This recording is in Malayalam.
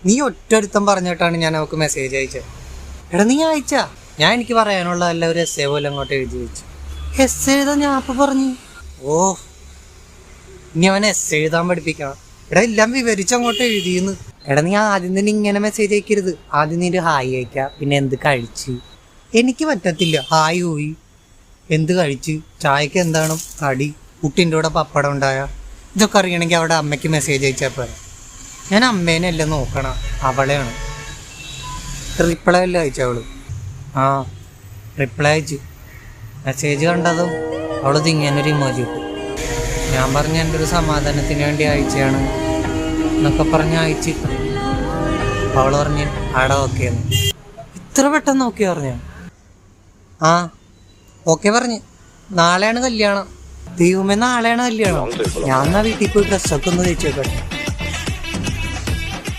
നീ ഒറ്റൊരുത്തം പറഞ്ഞിട്ടാണ് ഞാൻ അവൾക്ക് മെസ്സേജ് അയച്ചത്. എടാ നീ അയച്ചാ? ഞാൻ എനിക്ക് പറയാനുള്ള എല്ലാ ഒരു എസ് എ പോലെ അങ്ങോട്ട് എഴുതി വെച്ചു. എസ് എഴുതാൻ ഞാൻ അപ്പൊ പറഞ്ഞു. ഓ ഇനി അവൻ എസ് എഴുതാൻ പഠിപ്പിക്കണം. എടാ എല്ലാം വിവരിച്ചങ്ങോട്ട് എഴുതിയെന്ന്. എടാ നീ ആദ്യം തന്നെ ഇങ്ങനെ മെസ്സേജ് അയക്കരുത്. ആദ്യം നീ ഒരു ഹായ് അയക്കുക, പിന്നെ എന്ത് കഴിച്ച്. എനിക്ക് പറ്റത്തില്ല. ഹായ് പോയി എന്ത് കഴിച്ച്, ചായക്ക് എന്താണ് കടി, കുട്ടിൻ്റെ കൂടെ പപ്പടം ഉണ്ടായ, ഇതൊക്കെ അറിയണമെങ്കിൽ അവിടെ അമ്മയ്ക്ക് മെസ്സേജ് അയച്ചാൽ പോരാ. ഞാൻ അമ്മേനെല്ലാം നോക്കണം, അവളെയാണ്. റിപ്ലൈ അല്ല അയച്ചവള്. ആ റിപ്ലൈ അയച്ചു. മെസ്സേജ് കണ്ടതും അവളത് ഇങ്ങനൊരു ഇമോജി ഇട്ടു. ഞാൻ പറഞ്ഞ എൻ്റെ ഒരു സമാധാനത്തിന് വേണ്ടി അയച്ചതാണ് എന്നൊക്കെ പറഞ്ഞ് അയച്ച്. അവൾ പറഞ്ഞ് ആടെ ഓക്കെ എന്ന്. ഇത്ര പെട്ടെന്ന് ഓക്കെ പറഞ്ഞു. ആ ഓക്കെ പറഞ്ഞ്. നാളെയാണ് കല്യാണം. ദൈവമേ നാളെയാണ് കല്യാണം. ഞാൻ എന്നാ വീട്ടിൽ പോയി ഡ്രസ്സൊക്കെ ഒന്ന് തേച്ച് വെക്കട്ടെ.